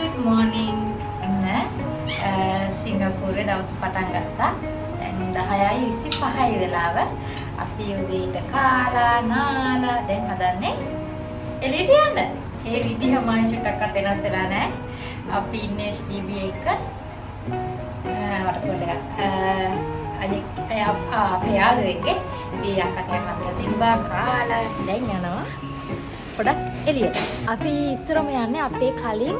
good morning සිංගප්පූරුවේ දවස් පටන් ගත්තා. දැන් 10:25 වෙලාව. අපි උදේට කාලා නාලා දැන් හදන්නේ එළියට යන්න. ඒ විදිහමයි චුට්ටක්වත් වෙනස් වෙලා නැහැ. අපි ඉන්නේ HDB එක. වටපොඩ අපේ යාළුවෙක්ගේ ඉතින් අක්කා හදලා තිබ්බා කාලා දැන් යනවා. පොඩක් එළියට. අපි ඉස්සරම යන්නේ අපේ කලින්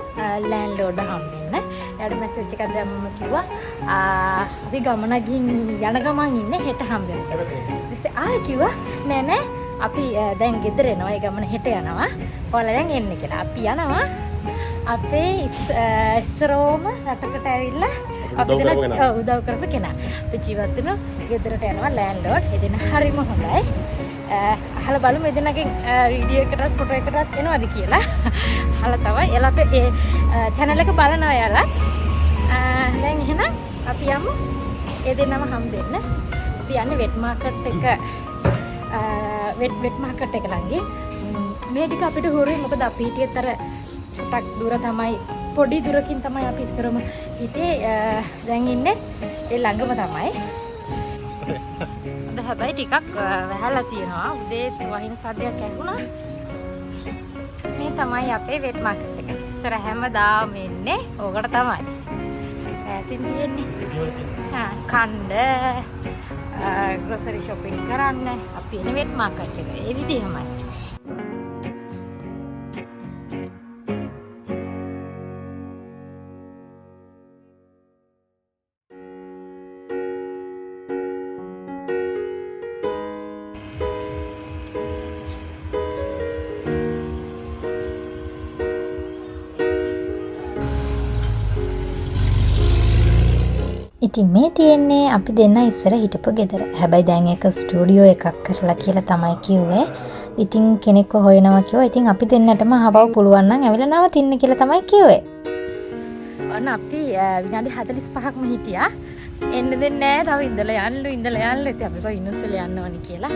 ලෑන්ඩ්ලෝඩ් හම්බෙන්න. එයාට මැසේජ් එකක් දැම්මම කිව්වා අපි ගමන ගිහින් යන ගමන් ඉන්නේ හෙට හම්බෙන්න කියලා. ඊට ආයෙ කිව්වා නෑ අපි දැන් ගෙදර එනවා. ඒ ගමන හෙට යනවා. ඔයාලා දැන් එන්න කියලා. අපි යනවා. අපේ ඉස්සරෝම රටකට ඇවිල්ලා අපි දෙන උදව් කරපු කෙනා. අපි ජීවත් වෙන ගෙදරට යනවා ලෑන්ඩ්ලෝඩ්. එදින හරිම හොඳයි. අහලා බලමු එදිනගේ වීඩියෝ එකටත් ෆොටෝ එකටත් එනවද කියලා. අහලා තමයි. එලා අපේ channel එක බලනවා යාලා. දැන් එහෙනම් අපි යමු. එදිනම හම්බෙන්න. අපි යන්නේ වෙට් මාකට් එක වෙට් මාකට් එක ළඟින්. මේ ටික අපිට හොරුයි මොකද අපි හිටියේත් අර ටිකක් දුර තමයි පොඩි දුරකින් තමයි අපි ඉස්සරම හිටියේ. දැන් ඉන්නේ ඒ ළඟම තමයි. හැබැයි ටිකක් වැහලා තියෙනවා. උදේ වහින සද්දයක් ඇහුණා. මේ තමයි අපේ වෙට් මාකට් එක. ඉස්සර හැමදාම එන්නේ ඕකට තමයි. ඈතින් තියෙන්නේ. කණ්ඩ ග්‍රොසරි shopping කරන්න අපි එන වෙට් මාකට් එක. ඒ විදිහමයි. ඉතින් මේ තියෙන්නේ අපි දෙන්න ඉස්සර හිටපු ගෙදර. හැබැයි දැන් ඒක ස්ටුඩියෝ එකක් කරලා කියලා තමයි කිව්වේ. ඉතින් කෙනෙක්ව හොයනවා කිව්වා. ඉතින් අපි දෙන්නටම අහවව පුළුවන් නම් ඇවිල්ලා නවතින්න කියලා තමයි කිව්වේ. ඔන්න අපි විනාඩි 45ක්ම හිටියා. එන්න දෙන්නේ නැහැ. තව ඉඳලා යන්නලු. ඉතින් අපි කොහොම ඉන්නසල යන්නවනේ කියලා.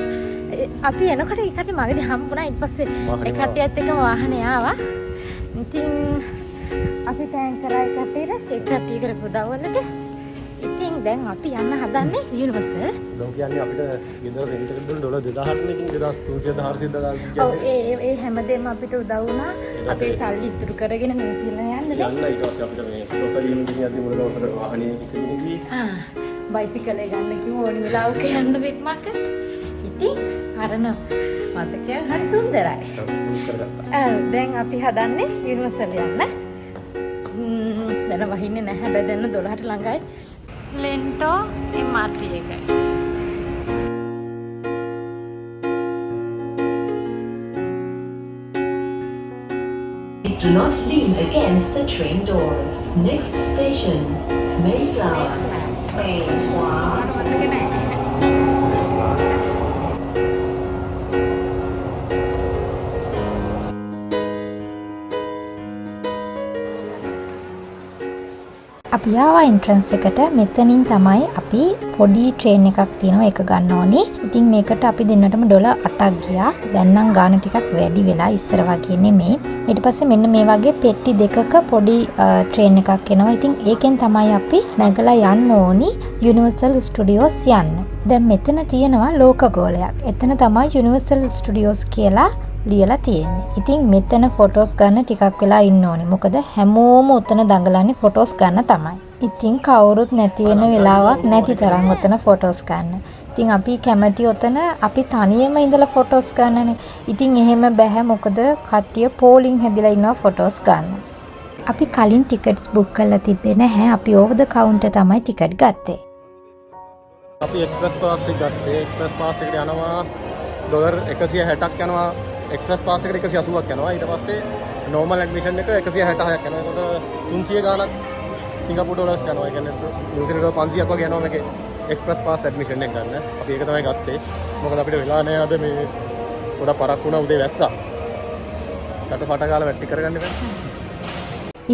අපි එනකොට ඒකට මගදී හම්බුණා. ඊට පස්සේ ඒ කට්ටියත් එක්ක වාහනේ ආවා. ඉතින් අපි තෑන් කරා ඒ කට්ටිය කරපු දවල්ට ඉතින් දැන් අපි යන්න හදන්නේ යුනිවර්සල්. දැන් කියන්නේ අපිට ගෙදර රෙන්ට් එක දුන්න ඩොලර් 2000ක් නේ. ඉතින් 2300 400 ඔව් ඒ හැමදේම අපිට උදව් වුණා. අපේ සල්ලි ඉතුරු කරගෙන නිව්සීලන්ත යන්න නේ. යන්න ඊට පස්සේ අපිට මේ ග්‍රොසරි එහෙම ගිහින් යද්දි මුල දවසට වාහනේ ඉක්මනින් ගිහින් බයිසිකල් එක ගන්න කිව්ව ඕනි වෙලාවක යන්න වෙට් මාකට්. ඉතින් අරන මතකය හරි සුන්දරයි. දැන් අපි හදන්නේ යුනිවර්සල් යන්න. දැන් වහින්නේ නැහැ. හැබැයි දැන් 12ට ළඟයි. ලෙන්ටෝ MRT එක. Do not lean against the train doors. Next station, Mayflower. අපි ආවා එන්ට්‍රන්ස් එකට. මෙතනින් තමයි අපි පොඩි ට්‍රේන් එකක් තියෙනවා ඒක ගන්න ඕනි. ඉතින් මේකට අපි දෙන්නටම ඩොලර් 8ක් ගියා. දැන් නම් ගාණ ටිකක් වැඩි වෙලා ඉස්සර වගේ නෙමෙයි. ඊට පස්සේ මෙන්න මේ වගේ පෙට්ටි දෙකක පොඩි ට්‍රේන් එකක් එනවා. ඉතින් ඒකෙන් තමයි අපි නැගලා යන්න ඕනි යුනිවර්සල් ස්ටුඩියෝස් යන්න. දැන් මෙතන තියෙනවා ලෝකගෝලයක්. එතන තමයි යුනිවර්සල් ස්ටුඩියෝස් කියලා ලියලා තියෙන්නේ. ඉතින් මෙතන ෆොටෝස් ගන්න ටිකක් වෙලා ඉන්න ඕනේ. මොකද හැමෝම උතන දඟලන්නේ ෆොටෝස් ගන්න තමයි. ඉතින් කවුරුත් නැති වෙන වෙලාවක් නැති තරම් උතන ෆොටෝස් ගන්න. ඉතින් අපි කැමති උතන අපි තනියම ඉඳලා ෆොටෝස් ගන්නනේ. ඉතින් එහෙම බෑ මොකද කට්ටිය පෝලිං හැදිලා ඉන්නවා ෆොටෝස් ගන්න. අපි කලින් ටිකට්ස් බුක් කරලා තිබ්බේ නැහැ. අපි ඕවර් ද කවුන්ටර් තමයි ටිකට් ගත්තේ. අපි එක්ස්ප්‍රස් පාස් එක ගත්තේ. එක්ස්ප්‍රස් පාස් එකට යනවා ඩොලර් 160ක් යනවා. එක්ස්ප්‍රස් පාස් එකට 180ක් යනවා. ඊට පස්සේ නෝමල් ඇඩ්මිෂන් එක 166ක් යනවා. ඒකට 300 ගාණක් සිංගප්පූරු ඩොලර්ස් යනවා. ඒ කියන්නේ නිව්සීලන්ත ඩොලර් 500ක් වගේ යනවා මේකේ එක්ස්ප්‍රස් පාස් ඇඩ්මිෂන් එක ගන්න. අපි ඒක තමයි ගත්තේ. මොකද අපිට වෙලා නැහැ අද මේ පොඩක් පරක් වුණා උදේ වැස්සා. චටපට කාලා වැටි කරගන්න බෑ.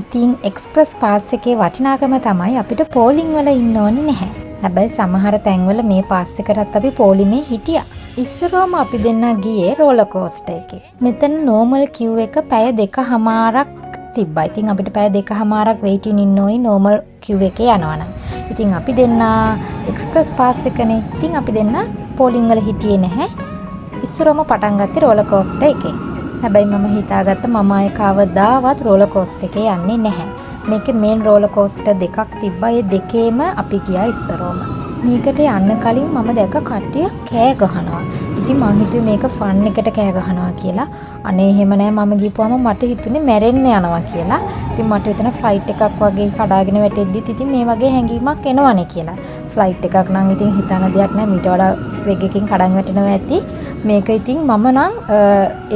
ඉතින් එක්ස්ප්‍රස් පාස් එකේ වටිනාකම තමයි අපිට පෝලිං වල ඉන්න ඕනේ නැහැ. හැබැයි සමහර තැන්වල මේ පාස් එකටත් අපි පොලිමේ හිටියා. ඉස්සරවම අපි දෙන්න ගියේ රෝලර් කෝස්ටර් එකේ. මෙතන නෝමල් කියුව් එක පැය 2කමාරක් තිබ්බා. ඉතින් අපිට පැය 2කමාරක් වෙයිටින් ඉන්න ඕනි normal queue එකේ යනවනම්. ඉතින් අපි දෙන්න එක්ස්ප්‍රස් පාස් එකනේ. ඉතින් අපි දෙන්න පෝලිං වල හිටියේ නැහැ. ඉස්සරම පටන් ගත්තේ රෝලර් කෝස්ටර් එකේ. හැබැයි මම හිතාගත්ත මම ආයේ කවදාවත් රෝලර් කෝස්ටර් එකේ යන්නේ නැහැ. මේකේ මේන් රෝලර් කෝස්ටර් දෙකක් තිබ්බා. ඒ දෙකේම අපි ගියා ඉස්සරම. මේකට යන්න කලින් මම දැක්ක කට්ටිය කෑ ගහනවා. ඉතින් මං හිතුවේ මේක ෆන් එකට කෑ ගහනවා කියලා. අනේ එහෙම නෑ මම ගිහපුවම මට හිතුනේ මැරෙන්න යනවා කියලා. ඉතින් මට හිතුණා ෆ්ලයිට් එකක් වගේ කඩාගෙන වැටෙද්දිත් ඉතින් මේ වගේ හැඟීමක් එනවනේ කියලා. ෆ්ලයිට් එකක් නම් ඉතින් හිතන දෙයක් නෑ මීට වඩා වෙගකින් කඩන් වැටෙනවා ඇති. මේක ඉතින් මම නම්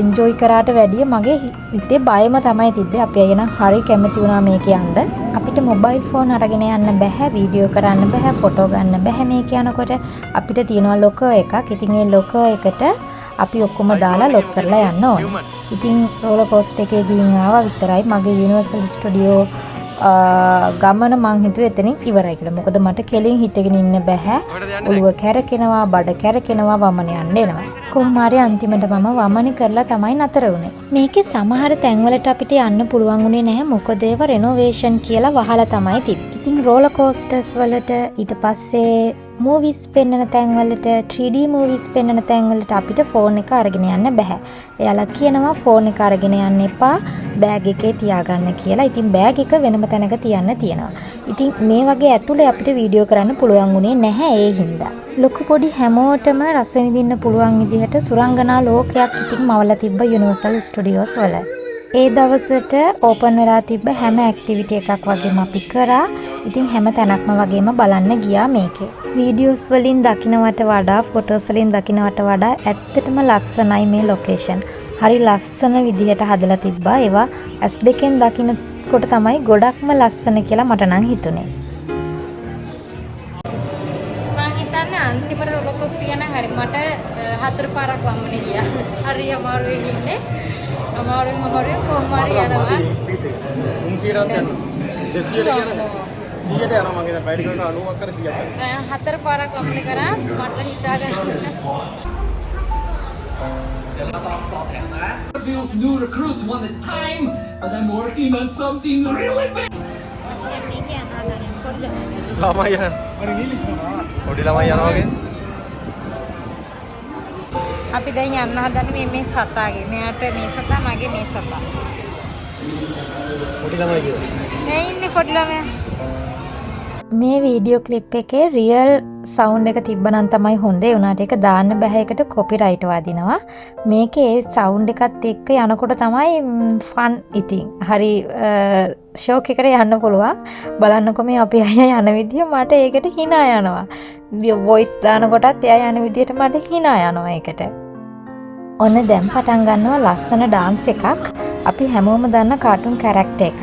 එන්ජොයි කරාට වැඩිය මගේ හිතේ බයම තමයි තිබ්බේ. අපි අය නම් හරි කැමති වුණා මේක යන්න. අපිට මොබයිල් ෆෝන් අරගෙන යන්න බෑ, වීඩියෝ කරන්න බෑ, ෆොටෝ ගන්න බෑ මේක යනකොට. අපිට තියෙනවා ලොකර් එකක්. ඉතින් ඒ ලොකර් එකට අපි ඔක්කොම දාලා ලොක් කරලා යන්න ඕනේ. ඉතින් රෝලර් කෝස්ටර් එකේ ගිහින් ආවා විතරයි. මගේ යුනිවර්සල් ස්ටුඩියෝ ගමන මං හිතුවේ එතනින් ඉවරයි කියලා. මොකද මට කෙලින් හිටගෙන ඉන්න බෑ. ඔළුව කැරකෙනවා, බඩ කැරකෙනවා, වමන යන්න එනවා. කොහොම හරි අන්තිමට මම වමන කරලා තමයි නතර වුනේ. මේකේ සමහර තැන්වලට අපිට යන්න පුළුවන් උනේ නැහැ. මොකද ඒව රෙනෝවේෂන් කියලා වහලා තමයි තිබ්බේ. ඉතින් රෝලර් කෝස්ටර්ස් වලට ඊට පස්සේ මූවිස් පෙන්වන තැන්වලට 3D මූවිස් පෙන්වන තැන්වලට අපිට ෆෝන් එක අරගෙන යන්න බෑ. එයාලා කියනවා ෆෝන් එක අරගෙන යන්න එපා, බෑග් එකේ තියාගන්න කියලා. ඉතින් බෑග් එක වෙනම තැනක තියන්න තියෙනවා. ඉතින් මේ වගේ ඇතුලේ අපිට වීඩියෝ කරන්න පුළුවන් උනේ නැහැ ඒ හින්දා. ලොකු පොඩි හැමෝටම රස විඳින්න පුළුවන් විදිහට සුරංගනා ලෝකයක් ඉතින් මවලා තිබ්බ යුනිවර්සල් ස්ටුඩියෝස් වල. ඒ දවසට ඕපන් වෙලා තිබ්බ හැම ඇක්ටිවිටි එකක් වගේම අපි කරා. ඉතින් හැම තැනක්ම වගේම බලන්න ගියා මේකේ. වීඩියෝස් වලින් දකින්නවට වඩා ෆොටෝස් වලින් දකින්නවට වඩා ඇත්තටම ලස්සනයි මේ ලොකේෂන්. හරි ලස්සන විදිහට හදලා තිබ්බා. ඒවා S2 දකින්නකොට තමයි ගොඩක්ම ලස්සන කියලා මට නම් හිතුනේ. මම හිතන්නේ අන්තිමට රෝලර් කෝස්ටර් යන හරි මට 4 පාරක් වම්මනේ ගියා. හරි අමාරුවෙන් ඉන්නේ. අමාරුවෙන් කොහොම හරි යනවා. 300ක් යනවා. 200 යනවා. 100ට යනවා මගේ දැන් වැඩි කරලා 90ක් කර 100ක් යනවා. 4 පාරක් වම්මනේ කරා මට හිතා ගන්න. Build new recruits one at a time, but I'm working on something really big. ළමයි යන. පොඩි ළමයි යනවා වගේ. අපි දැන් යන්න හදන්නේ මේ සතාගේ. මෙයාට මේ සතා මගේ මේ සතා. පොඩි ළමයි කියනවා. මේ ඉන්නේ පොඩි ළමයා. මේ වීඩියෝ ක්ලිප් එකේ රියල් සවුන්ඩ් එක තිබ්බනම් තමයි හොඳේ. උනාට ඒක දාන්න බෑ. ඒකට කොපිරයිට් වදිනවා. මේකේ සවුන්ඩ් එකත් එක්ක යනකොට තමයි ෆන් ඉතින්. හරි ෂෝක් එකට යන්න පුළුවන්. බලන්නකො මේ අපි අය යන විදිය මට ඒකට hina යනවා. වොයිස් දාන කොටත් එයා යන විදියට මට hina යනවා ඒකට. ඔන්න දැන් පටන් ගන්නවා ලස්සන ඩාන්ස් එකක්. අපි හැමෝම දන්න කාටුන් කැරක්ටර් එකක්.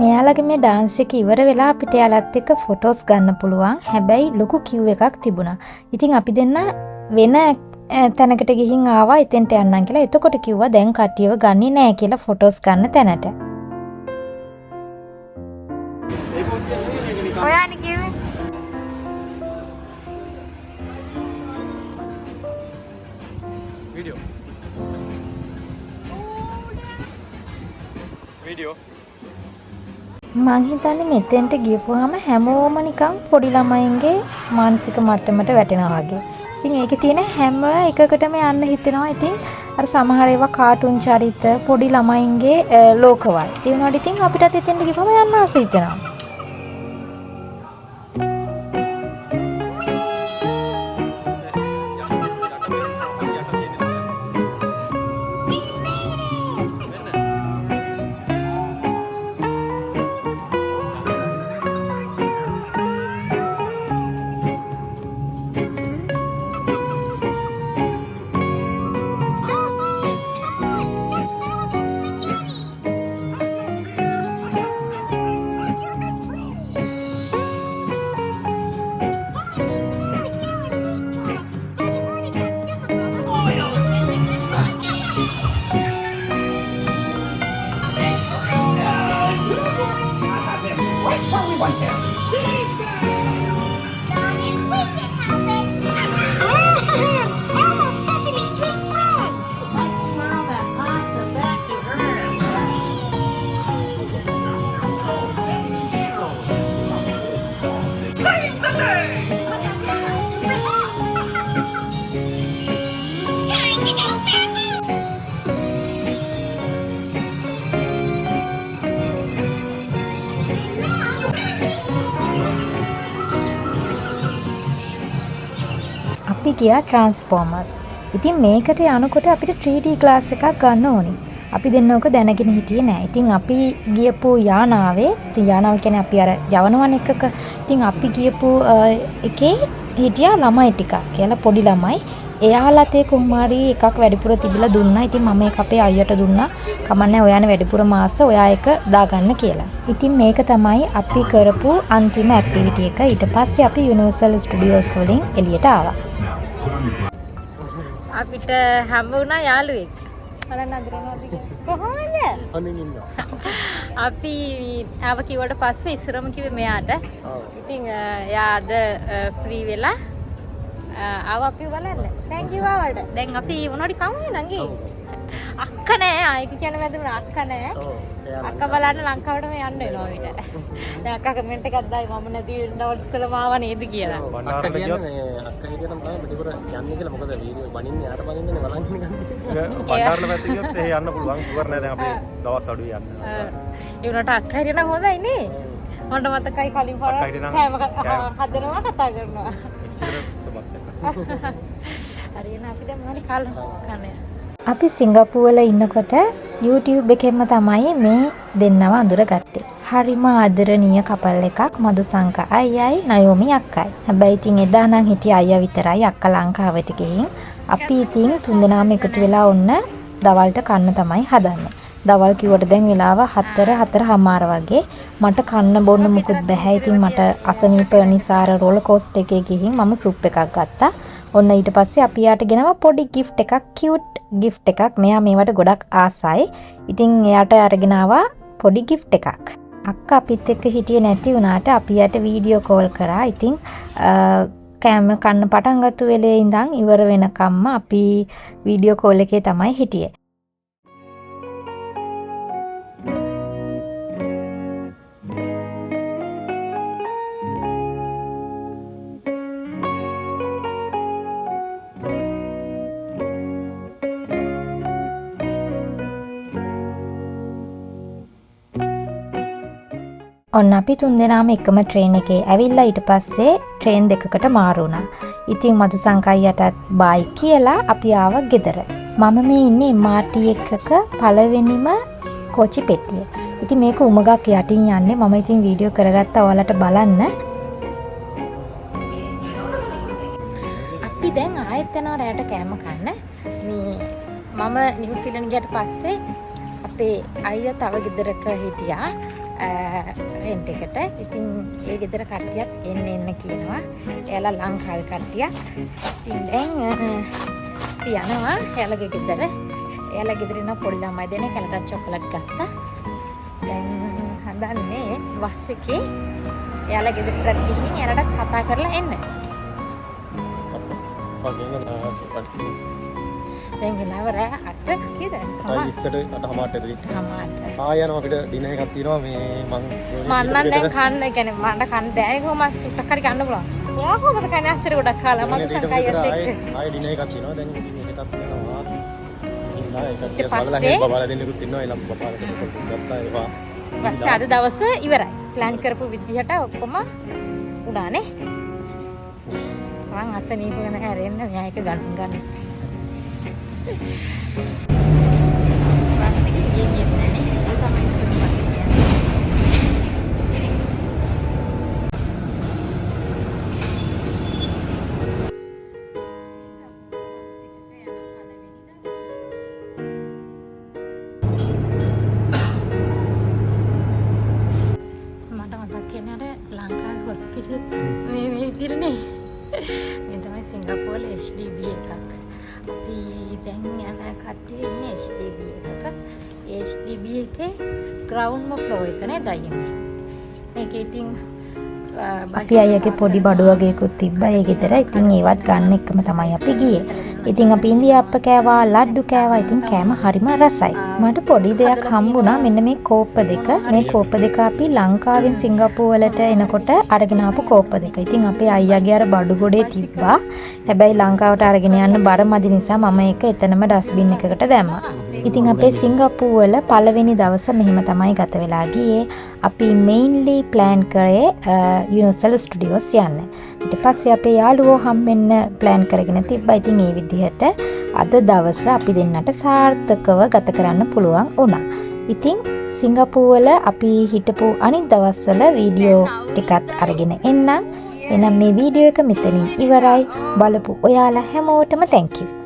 මෙයාලගේ මේ ඩාන්ස් එක ඉවර වෙලා අපිට යාලත් එක්ක ෆොටෝස් ගන්න පුළුවන්. හැබැයි ලොකු කිව් එකක් තිබුණා. ඉතින් අපි දෙන්න වෙන තැනකට ගිහින් ආවා එතෙන්ට යන්නම් කියලා. එතකොට කිව්වා දැන් කට්ටියව ගන්නේ නැහැ කියලා ෆොටෝස් ගන්න තැනට. ඔයානේ කිව්වේ. වීඩියෝ මං හිතන්නේ මෙතෙන්ට ගියපුවාම හැමෝම නිකන් පොඩි ළමයින්ගේ මානසික මට්ටමට වැටෙනවා වගේ. ඉතින් ඒකේ තියෙන හැම එකකටම යන්න හිතෙනවා. ඉතින් අර සමහර ඒවා කාටුන් චරිත පොඩි ළමයින්ගේ ලෝකවල. ඒ වුණාට ඉතින් අපිටත් එතෙන්ට ගිහම යන්න ආස හිතෙනවා. අපි ගියා ට්‍රාන්ස්ෆෝමර්ස්. ඉතින් මේකට යනකොට අපිට 3D ක්ලාස් එකක් ගන්න ඕනි. අපි දෙන්න ඕක දැනගෙන හිටියේ නෑ. ඉතින් අපි ගියපු යානාවේ, ඉතින් යානාව කියන්නේ අපි අර යවනවන එකක. ඉතින් අපි ගියපු එකේ හිටියා ළමයි ටිකක් කියලා පොඩි ළමයි. එයාලත් ඒ කොහොම හරි එකක් වැඩිපුර තිබිලා දුන්නා. ඉතින් මම ඒක අපේ අයියට දුන්නා. කමන්නේ ඔයානේ වැඩිපුර මාස ඔයා එක දාගන්න කියලා. ඉතින් මේක තමයි අපි කරපු අන්තිම ඇක්ටිවිටි එක. ඊට පස්සේ අපි යුනිවර්සල් ස්ටුඩියෝස් වලින් එළියට ආවා. අපිට හැම වුණා යාළුවෙක්. බලන්න අඳුරනවාද කොහොමද? අනින් ඉන්නවා. අපි ආව කිව්වට පස්සේ ඉස්සරම කිව්වේ මෙයාට. ඉතින් එයා අද ෆ්‍රී වෙලා ආව අපි බලන්න. තෑන්ක් යූ ආවට. දැන් අපි මොනවද කවුනේ නංගි? අක්ක නෑ ආයික කියන වැදුනා අක්ක නෑ. අක්ක බලන්න ලංකාවටම යන්න වෙනවා ඊට. දැන් අක්කා කමෙන්ට් එකක් දායි මම නැති වෙනවල් ඉස්සෙල්ලාම ආව නේද කියලා. අක්කා කියන්නේ අක්කා හිටියනම් තමයි පිටිපර යන්නේ කියලා මොකද වීඩියෝ බනින්නේ යාට බනින්නේ බලන්න ගන්නේ. පණ්ඩාරල පැත්තේ ගියොත් එහෙ යන්න පුළුවන්. සුවර් නෑ දැන් අපේ දවස් අඩුයි යන්න. ඒ උනට අක්කා හිටියනම් හොඳයි නේ. මට මතකයි කලින් පාර කෑම හදනවා කතා කරනවා. හරියන අපි දැන් මොනවද කන්නේ? අපි සිංගප්පූරුවල ඉන්නකොට YouTube එකෙන්ම තමයි මේ දෙන්නව අඳුරගත්තේ. හරිම ආදරණීය කපල් එකක් මදුසංක අයියයි නයෝමි අක්කයි. හැබැයි ඉතින් එදා නම් හිටිය අයියා විතරයි අක්කා ලංකාවට ගිහින්. අපි ඉතින් තුන්දෙනාම එකතු වෙලා ඔන්න දවල්ට කන්න තමයි හදන්නේ. දවල් කිව්වට දැන් වෙලාව 4:04 වගේ. මට කන්න බොන්න මුකුත් බැහැ. ඉතින් මට අසනීප නිසා රෝලර් කෝස්ටර් එකේ ගිහින් මම සුප් එකක් ගත්තා. ඔන්න ඊට පස්සේ අපි යාට ගෙනව පොඩි gift එකක්, cute gift එකක්. මෙයා මේවට ගොඩක් ආසයි. ඉතින් එයාට අරගෙන ආවා පොඩි gift එකක්. අක්කා අපිත් එක්ක හිටියේ නැති වුණාට අපි යාට වීඩියෝ කෝල් කරා. ඉතින් කෑම කන්න පටන් ගත්ත වෙලේ ඉඳන් ඉවර වෙනකම්ම අපි වීඩියෝ කෝල් එකේ තමයි හිටියේ. ඔන්න අපි තුන්දෙනාම එකම ට්‍රේන් එකේ ඇවිල්ලා ඊට පස්සේ ට්‍රේන් දෙකකට මාරු වුණා. ඉතින් මදුසංකයියටත් බයි කියලා අපි ආවා ගෙදර. මම මේ ඉන්නේ MRT එකක පළවෙනිම කොචි පෙට්ටිය. ඉතින් මේක උමගක් යටින් යන්නේ. මම ඉතින් වීඩියෝ කරගත්තා ඔයාලට බලන්න. අපි දැන් ආයෙත් යනවා රැයට කෑම කන්න. මේ මම නිව්සීලන්ත ගියට පස්සේ අපේ අයියා තව ගෙදරක හිටියා. රෙන්ට් එකට. ඉතින් ඒ ගෙදර කට්ටියත් එන්න කියනවා. එයාලා ලංකාවේ කට්ටියක්. ඉතින් දැන් අපි යනවා එයාලගේ ගෙදර. එයාලා ගෙදර ඉන්න පොඩි ළමයි දෙනෙක් එයාලට චොකලට් ගත්තා. දැන් හදන්නේ බස් එකේ එයාලා ගෙදරට ගිහින් එයාලට කතා කරලා එන්න. දැන් වෙලාව රෑ 8 කීයද? අයි ඉස්සර 8:00ට එතන. 8:00. ආයෙනවා අපිට ඩිනර් එකක් තියෙනවා මේ මං මම නම් දැන් කන්න කියන්නේ මට කන්න බැහැ කොහොමද ටුට්ටක් හරි ගන්න පුළුවන්. ඔයා කොහොමද කන්නේ අච්චර ගොඩක් කාලා මම සංකයියත් එක්ක. ආයෙ ඩිනර් එකක් තියෙනවා. දැන් මේකටත් යනවා. ඉන්නා එකක් බලලා හෙන්න බබාලා දෙන්නෙකුත් ඉන්නවා. ඊළඟ බබාලා දෙන්නෙකුත් ගත්තා ඒවා. ඊපස්සේ අද දවස ඉවරයි. ප්ලෑන් කරපු විදිහට ඔක්කොම උඩානේ. මං අසනීප වෙන හැරෙන්න මෙයා එක ගන්න. hospital මේ විදිහටනේ මේ තමයි සිංගප්පූරුවල HDB එකක් අපි දැන් යන කට්ටිය ඉන්නේ HDB එකක HDB එකේ ග්‍රවුන්ඩ්ම ෆ්ලෝර් එක නේද අයියේ මේක ඉතින් අපි අයගේ පොඩි බඩු වගේකුත් තිබ්බා ඒ ගෙදර. ඉතින් ඒවත් ගන්න එකම තමයි අපි ගියේ. ඉතින් අපි ඉන්දියාප්ප කෑවා, ලඩ්ඩු කෑවා. ඉතින් කෑම හරිම රසයි. මට පොඩි දෙයක් හම්බුණා. මෙන්න මේ කෝප්ප දෙක. මේ කෝප්ප දෙක අපි ලංකාවෙන් සිංගප්පූරු වලට එනකොට අරගෙන ආපු කෝප්ප දෙක. ඉතින් අපේ අයියාගේ අර බඩු ගොඩේ තිබ්බා. හැබැයි ලංකාවට අරගෙන යන්න බර මදි නිසා මම ඒක එතනම ඩස්බින් එකකට දැම්මා. ඉතින් අපේ සිංගප්පූරු වල පළවෙනි දවස මෙහෙම තමයි ගත වෙලා ගියේ. අපි මේන්ලි ප්ලෑන් කරේ යුනිවර්සල් ස්ටුඩියෝස් යන්න. ඊට පස්සේ අපේ යාළුවෝ හම්බෙන්න ප්ලෑන් කරගෙන තිබ්බා. ඉතින් ඒ විදිහට අද දවස අපි දෙන්නට සාර්ථකව ගත කරන්න පුළුවන් වුණා. ඉතින් සිංගප්පූරු වල අපි හිටපු අනිත් දවස්වල වීඩියෝ ටිකත් අරගෙන එන්නම්. එහෙනම් මේ වීඩියෝ එක මෙතනින් ඉවරයි. බලපු ඔයාලා හැමෝටම thank you.